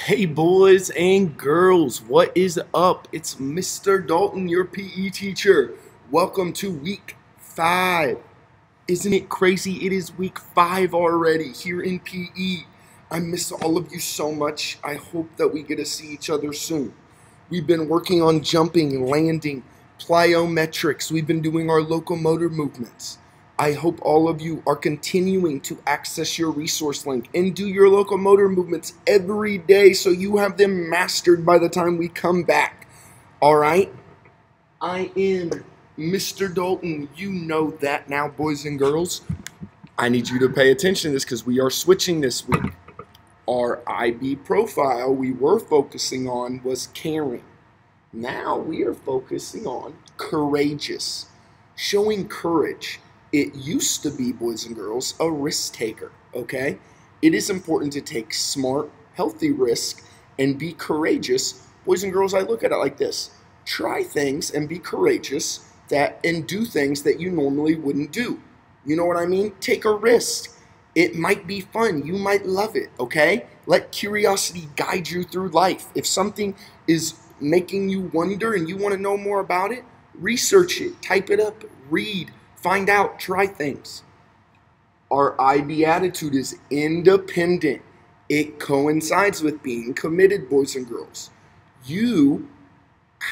Hey boys and girls, what is up? It's Mr. Dalton, your PE teacher. Welcome to week 5. Isn't it crazy? It is week 5 already here in PE. I miss all of you so much. I hope that we get to see each other soon. We've been working on jumping, landing, plyometrics. We've been doing our locomotor movements. I hope all of you are continuing to access your resource link and do your locomotor movements every day so you have them mastered by the time we come back. All right? I am Mr. Dalton. You know that now, boys and girls. I need you to pay attention to this because we are switching this week. Our IB profile we were focusing on was caring. Now we are focusing on courageous, showing courage. It used to be, boys and girls, a risk taker, okay? It is important to take smart, healthy risks and be courageous. Boys and girls, I look at it like this. Try things and be courageous and do things that you normally wouldn't do. You know what I mean? Take a risk. It might be fun. You might love it, okay? Let curiosity guide you through life. If something is making you wonder and you want to know more about it, research it, type it up, read, find out, try things. Our IB attitude is independent. It coincides with being committed, boys and girls. You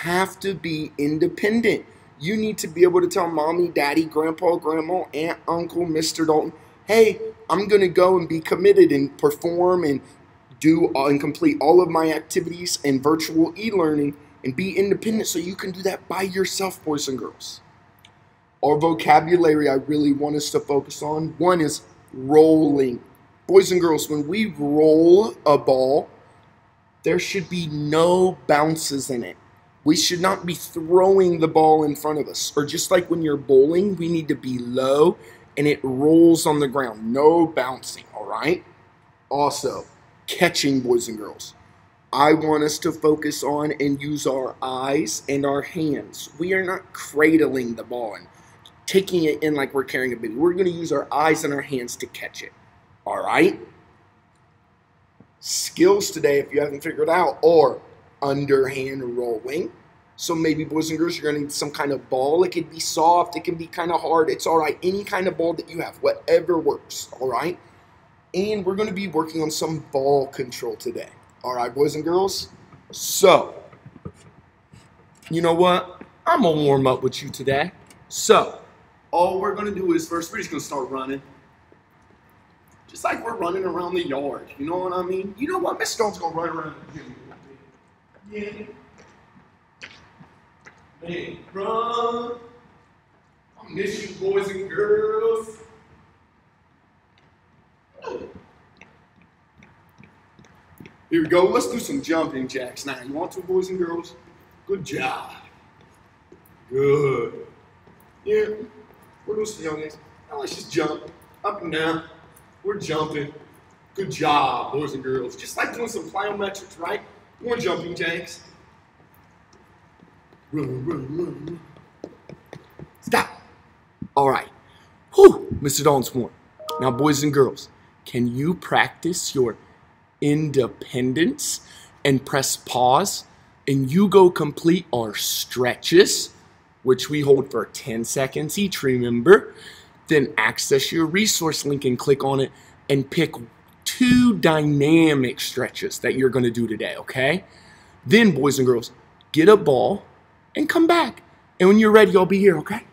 have to be independent. You need to be able to tell mommy, daddy, grandpa, grandma, aunt, uncle, Mr. Dalton, hey, I'm going to go and be committed and perform and do and complete all of my activities and virtual e-learning and be independent so you can do that by yourself, boys and girls. Our vocabulary I really want us to focus on. One is rolling. Boys and girls, when we roll a ball, there should be no bounces in it. We should not be throwing the ball in front of us. Or just like when you're bowling, we need to be low and it rolls on the ground. No bouncing, all right? Also, catching, boys and girls. I want us to focus on and use our eyes and our hands. We are not cradling the ball and taking it in like we're carrying a baby. We're going to use our eyes and our hands to catch it. All right? Skills today, if you haven't figured out, are underhand rolling. So maybe, boys and girls, you're going to need some kind of ball. It can be soft. It can be kind of hard. It's all right. Any kind of ball that you have, whatever works. All right? And we're going to be working on some ball control today. All right, boys and girls? So, you know what? I'm going to warm up with you today. So, all we're going to do is first, we're just going to start running. Just like we're running around the yard. You know what I mean? You know what? Miss Stone's going to run around the gym. Yeah. Man, run. I miss you, boys and girls. Here we go. Let's do some jumping jacks now. You want to, boys and girls? Good job. Good. Yeah. We're doing some youngins. Now let's just jump up and down. We're jumping. Good job, boys and girls. Just like doing some plyometrics, right? More jumping jacks. Run, run, run. Stop. All right. Whew, Mr. Dalton's warm. Now, boys and girls, can you practice your independence and press pause? And you go complete our stretches, which we hold for 10 seconds each, remember? Then access your resource link and click on it and pick 2 dynamic stretches that you're going to do today, okay? Then, boys and girls, get a ball and come back. And when you're ready, I'll be here, okay?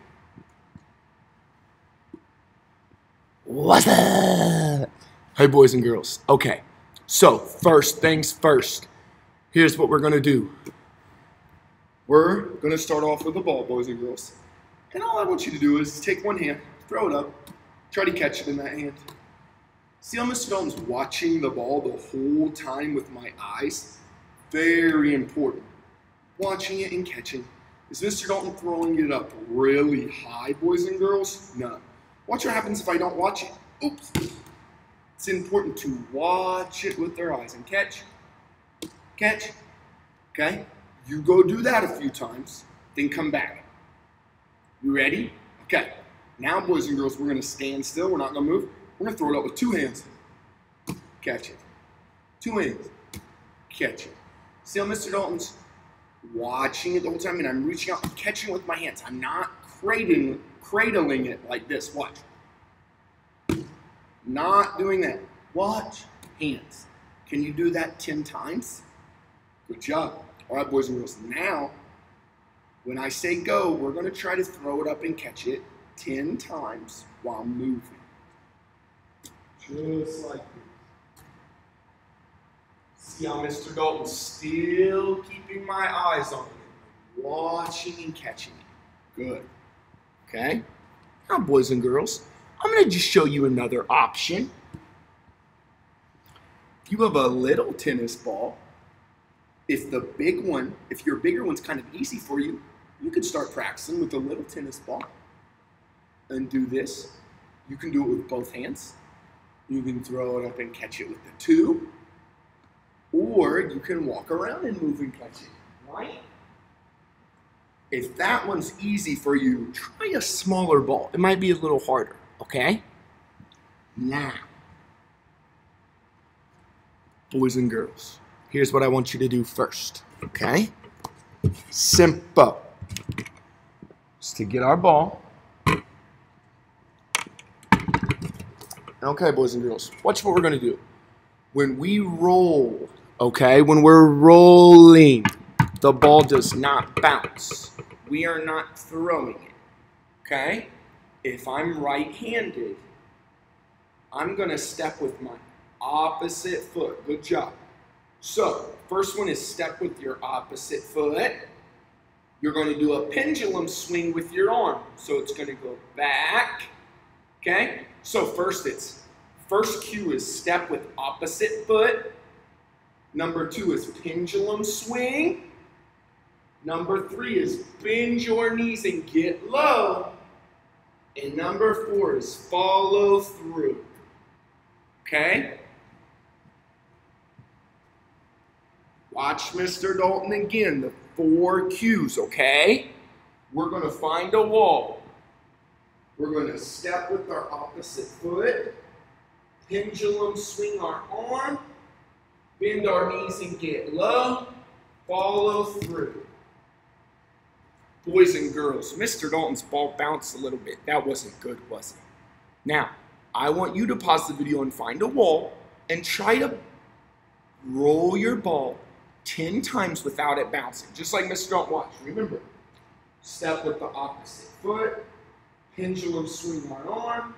What's up? Hey, boys and girls. Okay, so first things first. Here's what we're going to do. We're going to start off with the ball, boys and girls. And all I want you to do is take one hand, throw it up, try to catch it in that hand. See how Mr. Dalton's watching the ball the whole time with my eyes? Very important. Watching it and catching. Is Mr. Dalton throwing it up really high, boys and girls? No. Watch what happens if I don't watch it. Oops. It's important to watch it with their eyes and catch. Catch. Okay? You go do that a few times, then come back. You ready? Okay. Now, boys and girls, we're going to stand still. We're not going to move. We're going to throw it up with 2 hands. Catch it. 2 hands. catch it. See how Mr. Dalton's watching it the whole time, and I'm reaching out and catching it with my hands. I'm not cradling it like this. Watch. Not doing that. Watch. Hands. Can you do that 10 times? Good job. All right, boys and girls. Now, when I say go, we're going to try to throw it up and catch it 10 times while moving. Just like this. See how Mr. Dalton's still keeping my eyes on it. Watching and catching it. Good. Okay? Now, boys and girls, I'm going to just show you another option. If you have a little tennis ball, if your bigger one's kind of easy for you, you could start practicing with a little tennis ball and do this. You can do it with both hands. You can throw it up and catch it with the two, or you can walk around and move and catch it, right? If that one's easy for you, try a smaller ball. It might be a little harder, okay? Now, boys and girls, here's what I want you to do first, okay? Simple. Just to get our ball. Okay, boys and girls, watch what we're going to do. When we roll, okay, when we're rolling, the ball does not bounce. We are not throwing it, okay? If I'm right-handed, I'm going to step with my opposite foot. Good job. So, first one is step with your opposite foot. You're going to do a pendulum swing with your arm. So it's going to go back, okay? So first cue is step with opposite foot. Number 2 is pendulum swing. Number 3 is bend your knees and get low. And number 4 is follow through. Okay? Watch Mr. Dalton again, the 4 cues, okay? We're going to find a wall. We're going to step with our opposite foot, pendulum swing our arm, bend our knees and get low, follow through. Boys and girls, Mr. Dalton's ball bounced a little bit. That wasn't good, was it? Now, I want you to pause the video and find a wall and try to roll your ball 10 times without it bouncing. Just like Mr. Dalton, watch. Remember, step with the opposite foot, pendulum swing our arm,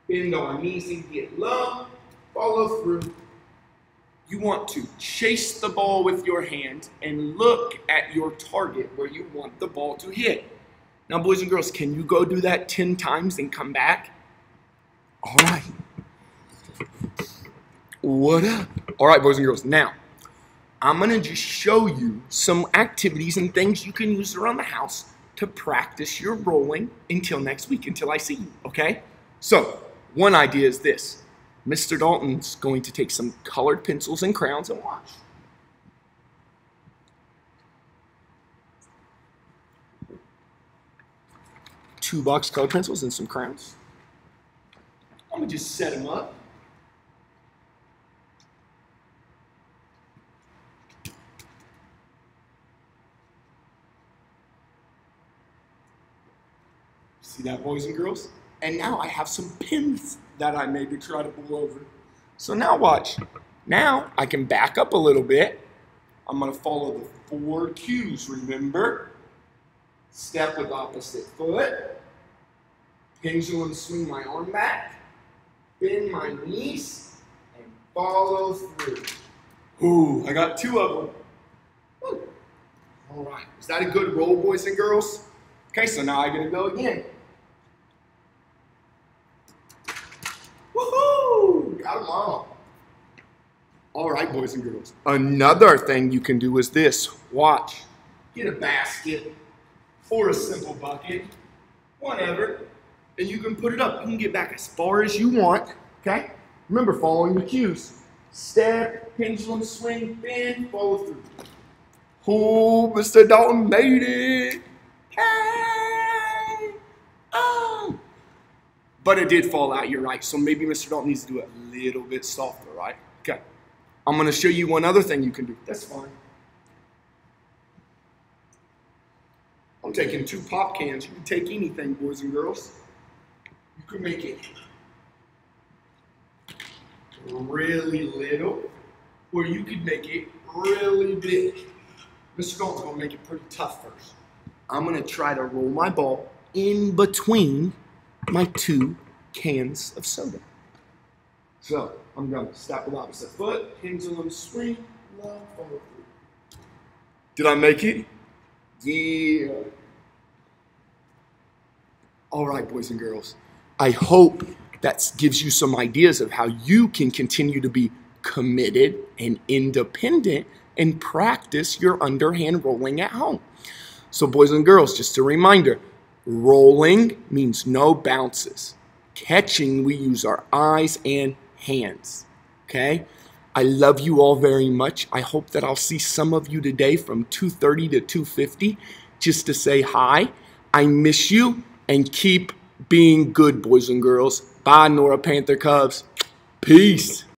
bend our knees and get low, follow through. You want to chase the ball with your hand and look at your target where you want the ball to hit. Now, boys and girls, can you go do that 10 times and come back? All right. What up? All right, boys and girls. Now, I'm going to just show you some activities and things you can use around the house to practice your rolling until next week, until I see you, okay? So, one idea is this. Mr. Dalton's going to take some colored pencils and crayons and watch. Two box colored pencils and some crayons. I'm going to just set them up. See that, boys and girls? And now I have some pins that I made to try to blow over. So now watch. Now I can back up a little bit. I'm going to follow the 4 cues, remember? Step with opposite foot. Pendulum swing my arm back. Bend my knees. And follow through. Ooh, I got 2 of them. Ooh. All right. Is that a good roll, boys and girls? Okay, so now I'm going to go again. Woohoo! Got them all. All right, boys and girls. Another thing you can do is this. Watch. Get a basket or a simple bucket, whatever, and you can put it up. You can get back as far as you want, okay? Remember, following the cues. Step, pendulum swing, bend, follow through. Oh, Mr. Dalton made it. Hey! Oh! But it did fall out, you're right. So maybe Mr. Dalton needs to do it a little bit softer, right? Okay. I'm going to show you one other thing you can do. That's fine. I'm taking 2 pop cans. You can take anything, boys and girls. You can make it really little, or you could make it really big. Mr. Dalton's going to make it pretty tough first. I'm going to try to roll my ball in between my 2 cans of soda. So, I'm going to stop with opposite foot, pendulum swing, love, follow through. Did I make it? Yeah. All right, boys and girls. I hope that gives you some ideas of how you can continue to be committed and independent and practice your underhand rolling at home. So, boys and girls, just a reminder, rolling means no bounces. Catching, we use our eyes and hands, okay? I love you all very much. I hope that I'll see some of you today from 2:30 to 2:50 just to say hi. I miss you, and keep being good, boys and girls. Bye, Nora Panther Cubs. Peace.